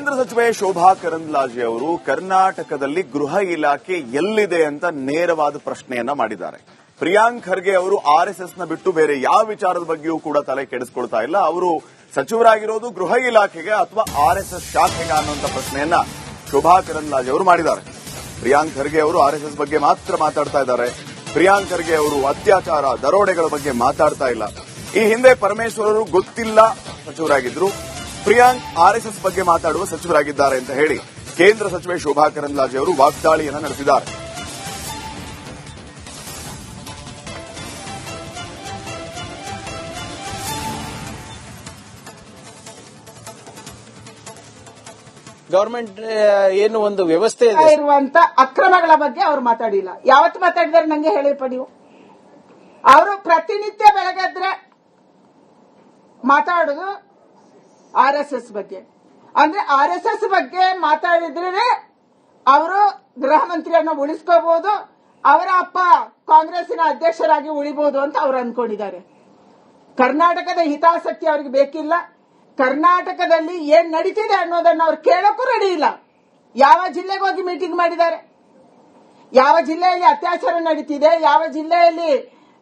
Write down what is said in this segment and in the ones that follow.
ಕೇಂದ್ರ ಸಚಿವೆ ಶೋಭಾ ಕರಂದ್ಲಾಜೆ ಅವರು ಕರ್ನಾಟಕದಲ್ಲಿ ಗೃಹ ಇಲಾಖೆ ಎಲ್ಲಿದೆ ಅಂತ ನೇರವಾದ ಪ್ರಶ್ನೆಯನ್ನ ಮಾಡಿದ್ದಾರೆ. ಪ್ರಿಯಾಂಕ್ ಖರ್ಗೆ ಅವರು ಆರ್ಎಸ್ಎಸ್ನ ಬಿಟ್ಟು ಬೇರೆ ಯಾವ ವಿಚಾರದ ಬಗ್ಗೆಯೂ ಕೂಡ ತಲೆ ಕೆಡಿಸಿಕೊಳ್ತಾ ಇಲ್ಲ. ಅವರು ಸಚಿವರಾಗಿರೋದು ಗೃಹ ಇಲಾಖೆಗೆ ಅಥವಾ ಆರ್ಎಸ್ಎಸ್ ಶಾಖೆಗೆ ಅನ್ನುವಂಥ ಪ್ರಶ್ನೆಯನ್ನ ಶೋಭಾ ಕರಂದ್ಲಾಜೆ ಅವರು ಮಾಡಿದ್ದಾರೆ. ಪ್ರಿಯಾಂಕ್ ಖರ್ಗೆ ಅವರು ಆರ್ಎಸ್ಎಸ್ ಬಗ್ಗೆ ಮಾತ್ರ ಮಾತಾಡ್ತಾ ಇದ್ದಾರೆ. ಪ್ರಿಯಾಂಕ್ ಖರ್ಗೆ ಅವರು ಅತ್ಯಾಚಾರ, ದರೋಡೆಗಳ ಬಗ್ಗೆ ಮಾತಾಡ್ತಾ ಇಲ್ಲ. ಈ ಹಿಂದೆ ಪರಮೇಶ್ವರರು ಗೊತ್ತಿಲ್ಲ ಸಚಿವರಾಗಿದ್ರು, ಪ್ರಿಯಾಂಕ್ ಆರ್ಎಸ್ಎಸ್ ಬಗ್ಗೆ ಮಾತಾಡುವ ಸಚಿವರಾಗಿದ್ದಾರೆ ಅಂತ ಹೇಳಿ ಕೇಂದ್ರ ಸಚಿವೆ ಶೋಭಾ ಕರಂದ್ಲಾಜೆ ಅವರು ವಾಗ್ದಾಳಿಯನ್ನು ನಡೆಸಿದ್ದಾರೆ. ಗವರ್ಮೆಂಟ್ ಏನು ಒಂದು ವ್ಯವಸ್ಥೆ ಇರುವಂತ ಅಕ್ರಮಗಳ ಬಗ್ಗೆ ಅವರು ಮಾತಾಡಿಲ್ಲ. ಯಾವತ್ತು ಮಾತಾಡಿದಾರೆ ನಂಗೆ ಹೇಳಿ ಪಡಿವು. ಅವರು ಪ್ರತಿನಿತ್ಯ ಬೆಳಗಾದ್ರೆ ಮಾತಾಡೋದು ಆರ್ಎಸ್ಎಸ್ ಬಗ್ಗೆ. ಅಂದ್ರೆ ಆರ್ಎಸ್ಎಸ್ ಬಗ್ಗೆ ಮಾತಾಡಿದ್ರೆ ಅವರು ಗೃಹ ಮಂತ್ರಿಯನ್ನ ಉಳಿಸ್ಕೋಬಹುದು, ಅವರ ಅಪ್ಪ ಕಾಂಗ್ರೆಸ್ಸಿನ ಅಧ್ಯಕ್ಷರಾಗಿ ಉಳಿಬಹುದು ಅಂತ ಅವರು ಅನ್ಕೊಂಡಿದ್ದಾರೆ. ಕರ್ನಾಟಕದ ಹಿತಾಸಕ್ತಿ ಅವರಿಗೆ ಬೇಕಿಲ್ಲ. ಕರ್ನಾಟಕದಲ್ಲಿ ಏನ್ ನಡೀತಿದೆ ಅನ್ನೋದನ್ನ ಅವ್ರು ಕೇಳಕ್ಕೂ ರೆಡಿ ಇಲ್ಲ. ಯಾವ ಜಿಲ್ಲೆಗೆ ಹೋಗಿ ಮೀಟಿಂಗ್ ಮಾಡಿದ್ದಾರೆ, ಯಾವ ಜಿಲ್ಲೆಯಲ್ಲಿ ಅತ್ಯಾಚಾರ ನಡೀತಿದೆ, ಯಾವ ಜಿಲ್ಲೆಯಲ್ಲಿ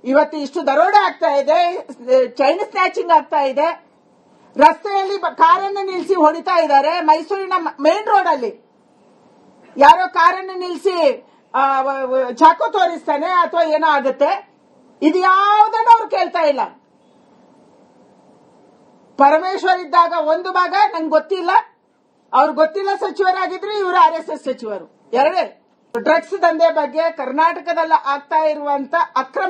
ಇವತ್ತು ಇಷ್ಟು ದರೋಡೆ ಆಗ್ತಾ ಇದೆ, ಚೈನ್ ಸ್ನ್ಯಾಚಿಂಗ್ ಆಗ್ತಾ ಇದೆ, ರಸ್ತೆಯಲ್ಲಿ ಕಾರನ್ನು ನಿಲ್ಲಿಸಿ ಹೊಡಿತಾ ಇದ್ದಾರೆ. ಮೈಸೂರಿನ ಮೇನ್ ರೋಡ್ ಅಲ್ಲಿ ಯಾರೋ ಕಾರನ್ನು ನಿಲ್ಲಿಸಿ ಚಾಕು ತೋರಿಸ್ತಾನೆ ಅಥವಾ ಏನೋ ಆಗುತ್ತೆ. ಇದು ಯಾವುದನ್ನು ಅವ್ರು ಕೇಳ್ತಾ ಇಲ್ಲ. ಪರಮೇಶ್ವರ್ ಇದ್ದಾಗ ಒಂದು ಭಾಗ ನಂಗೆ ಗೊತ್ತಿಲ್ಲ, ಅವ್ರು ಗೊತ್ತಿಲ್ಲ ಸಚಿವರಾಗಿದ್ರೆ ಇವರು ಆರ್ಎಸ್ಎಸ್ ಸಚಿವರು. ಎರಡೇ ಡ್ರಗ್ಸ್ ದಂಧೆ ಬಗ್ಗೆ ಕರ್ನಾಟಕದಲ್ಲಿ ಆಗ್ತಾ ಇರುವಂತ ಅಕ್ರಮ